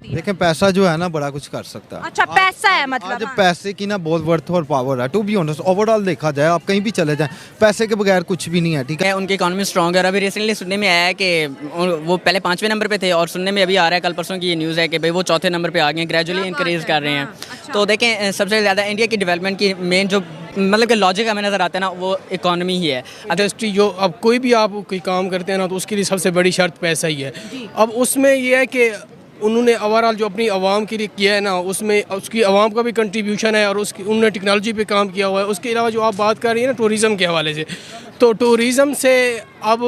देखें पैसा जो है ना बड़ा कुछ कर सकता है। अच्छा पैसा है मतलब। आज हाँ। पैसे की ना बहुत वर्थ और पावर है। टू बी ऑनेस्ट ओवरऑल देखा जाए आप कहीं भी चले जाएं पैसे के बगैर कुछ भी नहीं है। ठीक है उनकी इकॉनमी स्ट्रॉन्ग है और अभी रिसेंटली सुनने में आया है कि वो पहले 5वें नंबर पे थे और सुनने में अभी आ रहा है कल परसों की ये न्यूज़ है कि भाई वो चौथे नंबर पे आ गए हैं, ग्रेजुअली इंक्रीज कर रहे हैं। तो देखें सबसे ज़्यादा इंडिया की डेवलपमेंट की मेन जो मतलब कि लॉजिक हमें नज़र आता है ना वो इकॉनमी ही है। इंडस्ट्री जो अब कोई भी आप कोई काम करते हैं ना तो उसके लिए सबसे बड़ी शर्त पैसा ही है। अब उसमें ये है कि उन्होंने ओवरऑल जो अपनी आवाम के लिए किया है ना उसमें उसकी आवाम का भी कंट्रीब्यूशन है और उसकी उन्होंने टेक्नोलॉजी पे काम किया हुआ है। उसके अलावा जो आप बात कर रही हैं ना टूरिज़म के हवाले से, तो टूरिज़म से अब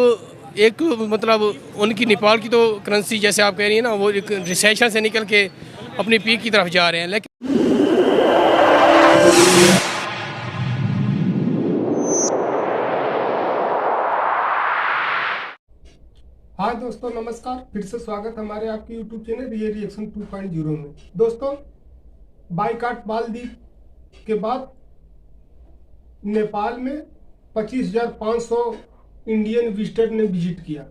एक मतलब उनकी नेपाल की तो करेंसी जैसे आप कह रही हैं ना वो एक रिसेशन से निकल के अपनी पीक की तरफ जा रहे हैं। लेकिन हाँ दोस्तों नमस्कार, फिर से स्वागत हमारे आपके यूट्यूब चैनल रियल रिएक्शन 2.0 में। दोस्तों बाईकाट मालदीव के बाद नेपाल में 25,500 इंडियन विजिटर ने विजिट किया।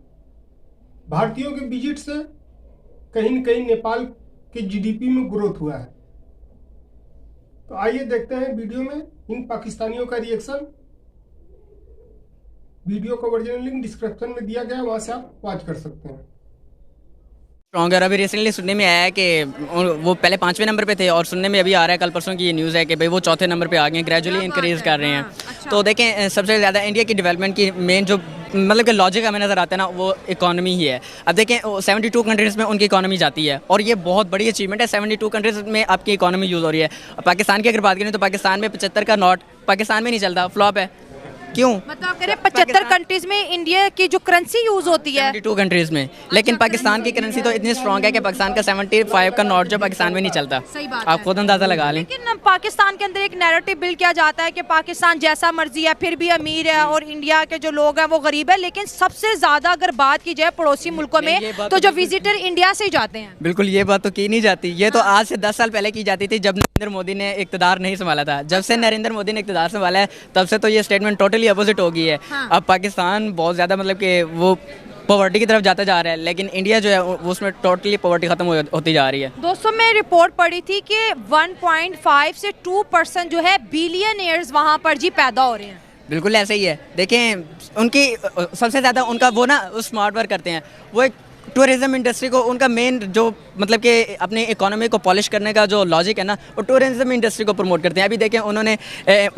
भारतीयों के विजिट से कहीं न कहीं नेपाल के जीडीपी में ग्रोथ हुआ है। तो आइए देखते हैं वीडियो में इन पाकिस्तानियों का रिएक्शन। वीडियो का ओरिजिनल लिंक डिस्क्रिप्शन में दिया गया है, वहां से आप वॉच कर सकते हैं। स्ट्रॉन्ग है और अभी रिसेंटली सुनने में आया है कि वो पहले 5वें नंबर पे थे और सुनने में अभी आ रहा है कल परसों की ये न्यूज़ है कि भाई वो चौथे नंबर पे आ गए हैं, ग्रेजुअली इंक्रीज कर रहे हैं। तो देखें सबसे ज़्यादा इंडिया की डेवलपमेंट की मेन जो मतलब कि लॉजिक हमें नज़र आता है ना वो इकॉनमी ही है। अब देखें 72 कंट्रीज़ में उनकी इकॉनमी जाती है और ये बहुत बड़ी अचीवमेंट है। 72 कंट्रीज़ में आपकी इकॉनमी यूज़ हो रही है। पाकिस्तान की अगर बात करें तो पाकिस्तान में 75 का नोट पाकिस्तान में नहीं चलता, फ्लॉप है। क्यों? मतलब आप कह रहे हैं 75 कंट्रीज में इंडिया की जो करेंसी यूज होती है 72 कंट्रीज में, लेकिन पाकिस्तान की करेंसी तो इतनी स्ट्रॉन्ग है कि पाकिस्तान का 75 का नोट जो पाकिस्तान में नहीं चलता। सही बात आप खुद अंदाजा लगा लें। लेकिन पाकिस्तान के अंदर एक नैरेटिव बिल्ड किया जाता है कि पाकिस्तान जैसा मर्जी है फिर भी अमीर है और इंडिया के जो लोग हैं वो गरीब है। लेकिन सबसे ज्यादा अगर बात की जाए पड़ोसी मुल्कों में तो जो विजिटर इंडिया से ही जाते हैं। बिल्कुल ये बात तो की नहीं जाती। ये तो आज से 10 साल पहले की जाती थी जब नरेंद्र मोदी ने इक़्तिदार नहीं संभाला था। जब से नरेंद्र मोदी ने इक़्तिदार संभाला है तब से तो ये स्टेटमेंट टोटली अपोजिट हो गई है। अब पाकिस्तान बहुत ज़्यादा मतलब कि वो पॉवर्टी की तरफ जाता जा रहा है, लेकिन इंडिया जो है उसमें टोटली पॉवर्टी खत्म होती जा रही है। दोस्तों मैं रिपोर्ट पढ़ी थी कि 1.5 से 2% जो है बिलियनियर्स वहाँ पर जी पैदा हो रहे हैं। बिल्कुल ऐसे ही है। देखें उनकी सबसे ज़्यादा उनका वो ना स्मार्ट वर्क करते हैं। वो एक टूरिज़्म इंडस्ट्री को उनका मेन जो मतलब कि अपनी इकोनॉमी को पॉलिश करने का जो लॉजिक है ना वो टूरिज़्म इंडस्ट्री को प्रमोट करते हैं। अभी देखें उन्होंने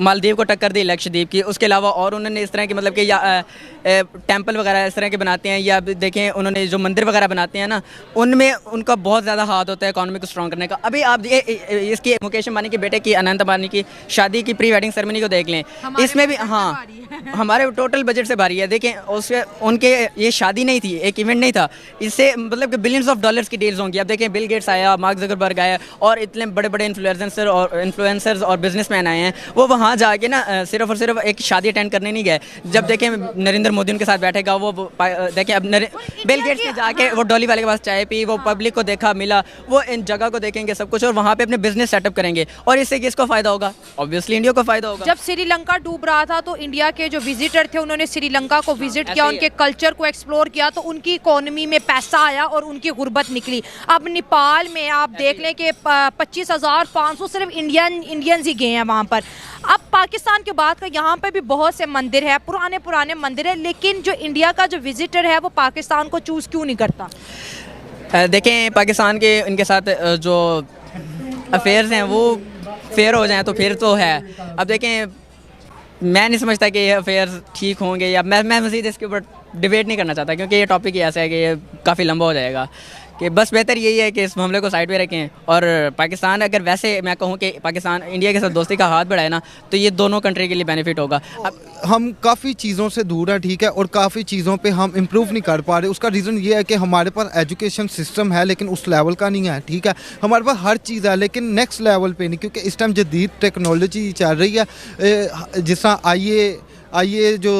मालदीव को टक्कर दी लक्षद्वीप की, उसके अलावा और उन्होंने इस तरह की मतलब कि या टेंपल वगैरह इस तरह के बनाते हैं, या देखें उन्होंने जो मंदिर वगैरह बनाते हैं ना उनमें उनका बहुत ज़्यादा हाथ होता है इकोनॉमी को स्ट्रॉन्ग करने का। अभी आप इसकी मुकेश अंबानी के बेटे की अनंत अंबानी की शादी की प्री वेडिंग सेरेमनी को देख लें, इसमें भी हाँ हमारे टोटल बजट से भारी है। देखें उसके उनके ये शादी नहीं थी, एक इवेंट नहीं था, इससे मतलब कि बिलियंस ऑफ डॉलर्स की डील्स होंगी। अब देखें बिल गेट्स आया, मार्क ज़करबर्ग आया और इतने बड़े बड़े इन्फ्लुएंसर्स और बिजनेसमैन आए हैं। वो वहाँ जाके ना सिर्फ और सिर्फ एक शादी अटेंड करने नहीं गए। जब देखें नरेंद्र मोदी उनके साथ बैठेगा, वो देखें अब बिल गेट्स के जाके वो डॉली वाले के पास चाय पी, वो पब्लिक को देखा मिला, वो इन जगह को देखेंगे सब कुछ और वहाँ पे अपने बिजनेस सेटअप करेंगे और इससे किसको फ़ायदा होगा? ऑब्वियसली इंडिया को फ़ायदा होगा। जब श्रीलंका डूब रहा था तो इंडिया के जो विजिटर थे उन्होंने श्रीलंका को विजिट किया, उनके कल्चर को एक्सप्लोर किया, तो उनकी इकोनॉमी में पैसा आया और उनकी गुर्बत निकली। अब नेपाल में आप देख लें कि 25,500 सिर्फ इंडियंस ही गए हैं वहाँ पर। अब पाकिस्तान के बाद का यहाँ पे भी बहुत से मंदिर है, पुराने मंदिर है, लेकिन जो इंडिया का जो विजिटर है वो पाकिस्तान को चूज़ क्यों नहीं करता? देखें पाकिस्तान के इनके साथ जो अफेयर्स हैं वो फेयर हो जाएं तो फिर तो है। अब देखें मैं नहीं समझता कि ये अफेयर्स ठीक होंगे, या मैं मज़ीद इसके ऊपर डिबेट नहीं करना चाहता क्योंकि ये टॉपिक ही ऐसा है कि ये काफ़ी लंबा हो जाएगा। कि बस बेहतर यही है कि इस मामले को साइड पे रखें और पाकिस्तान अगर वैसे मैं कहूँ कि पाकिस्तान इंडिया के साथ दोस्ती का हाथ बढ़ाए ना तो ये दोनों कंट्री के लिए बेनिफिट होगा। अब हम काफ़ी चीज़ों से दूर हैं, ठीक है, और काफ़ी चीज़ों पे हम इम्प्रूव नहीं कर पा रहे। उसका रीज़न ये है कि हमारे पास एजुकेशन सिस्टम है लेकिन उस लेवल का नहीं है, ठीक है। हमारे पास हर चीज़ है लेकिन नेक्स्ट लेवल पे नहीं, क्योंकि इस टाइम जदीद टेक्नोलॉजी चल रही है। जिस तरह आइए ये जो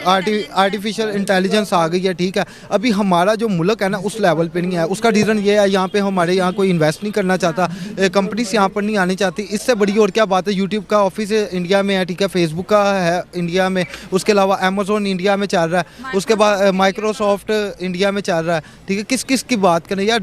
आर्टिफिशियल इंटेलिजेंस आ गई है, ठीक है, अभी हमारा जो मुल्क है ना उस लेवल पे नहीं है। उसका रीज़न ये है यहाँ पे हमारे यहाँ कोई इन्वेस्ट नहीं करना चाहता, कंपनीज यहाँ पर नहीं आनी चाहती। इससे बड़ी और क्या बात है, यूट्यूब का ऑफिस इंडिया में है, ठीक है, फेसबुक का है इंडिया में, उसके अलावा अमेजोन इंडिया में चल रहा है, उसके बाद माइक्रोसॉफ्ट इंडिया में चल रहा है, ठीक है। किस किस की बात करें यार,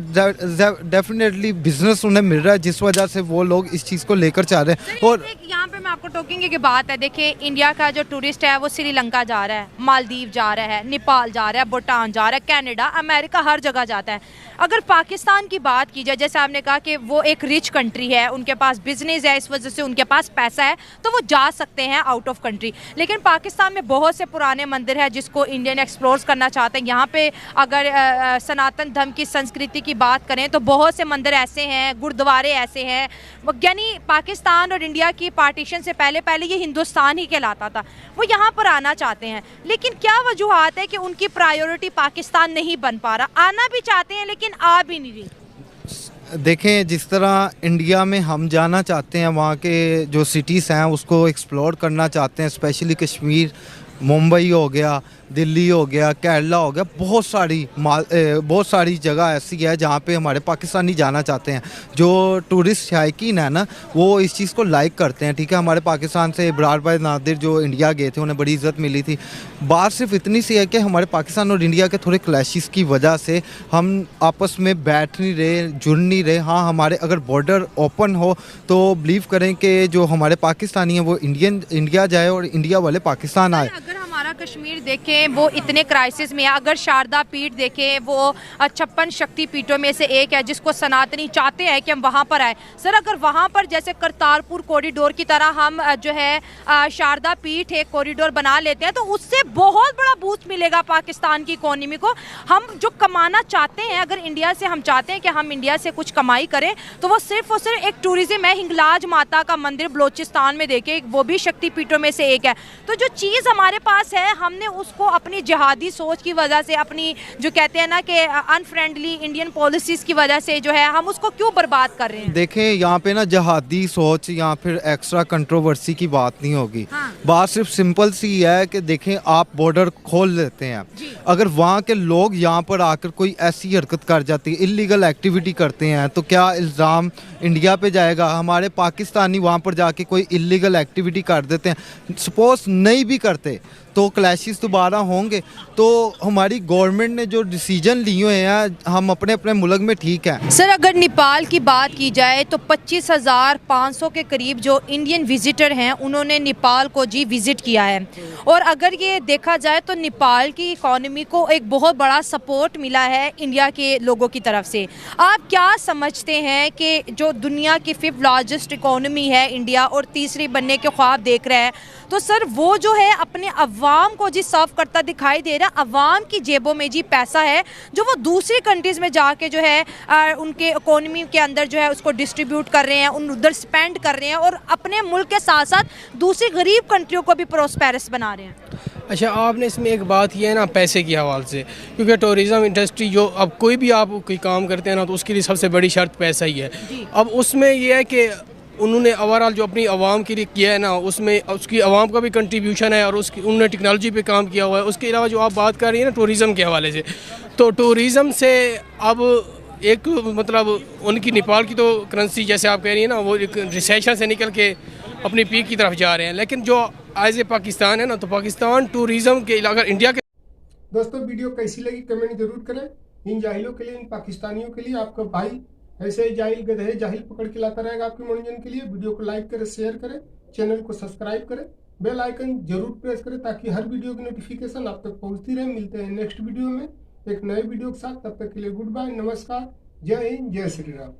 डेफिनेटली बिजनेस उन्हें मिल रहा है जिस वजह से वो लोग इस चीज़ को लेकर चाह रहे हैं। और यहाँ पे मैं आपको टोकेंगे की बात है, देखिए इंडिया का जो टूरिस्ट है वो श्रीलंका जा रहा है, मालदीव जा रहा है, नेपाल जा रहा है, भूटान जा रहा है, कनाडा, अमेरिका, हर जगह जाता है। अगर पाकिस्तान की बात की जाए, जैसे आपने कहा कि वो एक रिच कंट्री है, उनके पास बिजनेस है, इस वजह से उनके पास पैसा है, तो वो जा सकते हैं आउट ऑफ कंट्री। लेकिन पाकिस्तान में बहुत से पुराने मंदिर है जिसको इंडियन एक्सप्लोर करना चाहते हैं। यहाँ पे अगर सनातन धर्म की संस्कृति की बात करें तो बहुत से मंदिर ऐसे हैं, गुरुद्वारे ऐसे हैं, यानी पाकिस्तान और इंडिया की पार्टीशन से पहले ये हिंदुस्तान ही कहलाता था, वो यहाँ पर आना चाहते हैं। लेकिन क्या वजूहत है कि उनकी प्रायोरिटी पाकिस्तान नहीं बन पा रहा? आना भी चाहते हैं लेकिन आ भी नहीं रही। देखें, जिस तरह इंडिया में हम जाना चाहते हैं, वहाँ के जो सिटीज़ हैं उसको एक्सप्लोर करना चाहते हैं, स्पेशली कश्मीर, मुंबई हो गया, दिल्ली हो गया, केरला हो गया, बहुत सारी जगह ऐसी है जहाँ पे हमारे पाकिस्तानी जाना चाहते हैं। जो टूरिस्ट शायकीन है ना, वो इस चीज़ को लाइक करते हैं, ठीक है। हमारे पाकिस्तान से इब्रार भाई नादिर जो इंडिया गए थे, उन्हें बड़ी इज़्ज़त मिली थी। बात सिर्फ इतनी सी है कि हमारे पाकिस्तान और इंडिया के थोड़े क्लैशेस की वजह से हम आपस में बैठ नहीं रहे, जुड़ नहीं रहे। हाँ, हमारे अगर बॉर्डर ओपन हो तो बिलीव करें कि जो हमारे पाकिस्तानी हैं वो इंडिया जाए और इंडिया वाले पाकिस्तान आए। अगर हमारा कश्मीर देखें वो इतने क्राइसिस में है, अगर शारदा पीठ देखें वो 56 शक्ति पीठों में से एक है जिसको सनातनी चाहते हैं कि हम वहाँ पर आए। सर, अगर वहाँ पर जैसे करतारपुर कॉरिडोर की तरह हम जो है शारदा पीठ एक कॉरिडोर बना लेते हैं तो उससे बहुत बड़ा बूस्ट मिलेगा पाकिस्तान की इकोनॉमी को। हम जो कमाना चाहते हैं, अगर इंडिया से हम चाहते हैं कि हम इंडिया से कुछ कमाई करें, तो वो सिर्फ और सिर्फ एक टूरिज्म है। हिंगलाज माता का मंदिर बलोचिस्तान में देखें, वो भी शक्ति पीठों में से एक है। तो जो चीज़ हमारे पास है, हमने उसको अपनी जिहादी सोच की वजह से, अपनी जो कहते हैं ना कि अनफ्रेंडली इंडियन पॉलिसीज़ की वजह से जो है हम उसको क्यों बर्बाद कर रहे हैं? देखें, यहाँ पे ना जिहादी सोच या फिर एक्स्ट्रा कंट्रोवर्सी की बात नहीं होगी। हाँ। बात सिर्फ सिंपल सी है कि देखें, आप बॉर्डर खोल देते हैं, अगर वहाँ के लोग यहाँ पर आकर कोई ऐसी हरकत कर जाती है, इलीगल एक्टिविटी करते हैं, तो क्या इल्ज़ाम इंडिया पे जाएगा? हमारे पाकिस्तानी वहाँ पर जाके कोई इलीगल एक्टिविटी कर देते हैं, सपोज नहीं भी करते तो क्लैशेस दोबारा होंगे। तो हमारी गवर्नमेंट ने जो डिसीजन लिए हुए हैं, हम अपने अपने मुल्क में ठीक है। सर, अगर नेपाल की बात की जाए तो 25,500 के करीब जो इंडियन विजिटर हैं उन्होंने नेपाल को जी विज़िट किया है। और अगर ये देखा जाए तो नेपाल की इकॉनमी को एक बहुत बड़ा सपोर्ट मिला है इंडिया के लोगों की तरफ से। आप क्या समझते हैं कि जो दुनिया की 5th लार्जेस्ट इकॉनमी है इंडिया और तीसरी बनने के ख्वाब देख रहा है, तो सर वो जो है अपने अवाम को जी सर्व करता दिखाई दे रहा है। अवाम की जेबों में जी पैसा है जो वो दूसरी कंट्रीज़ में जाके जो है उनके इकोनॉमी के अंदर जो है उसको डिस्ट्रीब्यूट कर रहे हैं, उधर स्पेंड कर रहे हैं और अपने मुल्क के साथ साथ दूसरी गरीब कंट्रियों को भी प्रोस्पेरस बना रहे हैं। अच्छा, आपने इसमें एक बात की है ना पैसे की हवाले से, क्योंकि टूरिज़म इंडस्ट्री जो अब कोई भी आप कोई काम करते हैं ना तो उसके लिए सबसे बड़ी शर्त पैसा ही है। अब उसमें यह है कि उन्होंने ओवरऑल जो अपनी आवाम के लिए किया है ना, उसमें उसकी आवाम का भी कंट्रीब्यूशन है और उसकी उन्होंने टेक्नोलॉजी पे काम किया हुआ है। उसके अलावा जो आप बात कर रही हैं ना टूरिज़म के हवाले से, तो टूरिज़म से अब एक मतलब उनकी नेपाल की तो करेंसी जैसे आप कह रही हैं ना, वो एक रिसेशन से निकल के अपनी पीक की तरफ जा रहे हैं। लेकिन जो एज ए पाकिस्तान है ना, तो पाकिस्तान टूरिज़म के अगर इंडिया के। दोस्तों, वीडियो कैसी लगी कमेंट जरूर करें। इन जाहिलों के लिए, इन पाकिस्तानियों के लिए आपका भाई ऐसे ही जाहिल गधे जाहिल पकड़ के लाता रहेगा आपके मनोरंजन के लिए। वीडियो को लाइक करें, शेयर करें, चैनल को सब्सक्राइब करें, बेल आइकन जरूर प्रेस करें ताकि हर वीडियो की नोटिफिकेशन आप तक पहुंचती रहे। मिलते हैं नेक्स्ट वीडियो में एक नए वीडियो के साथ। तब तक के लिए गुड बाय, नमस्कार, जय हिंद, जय श्री राम।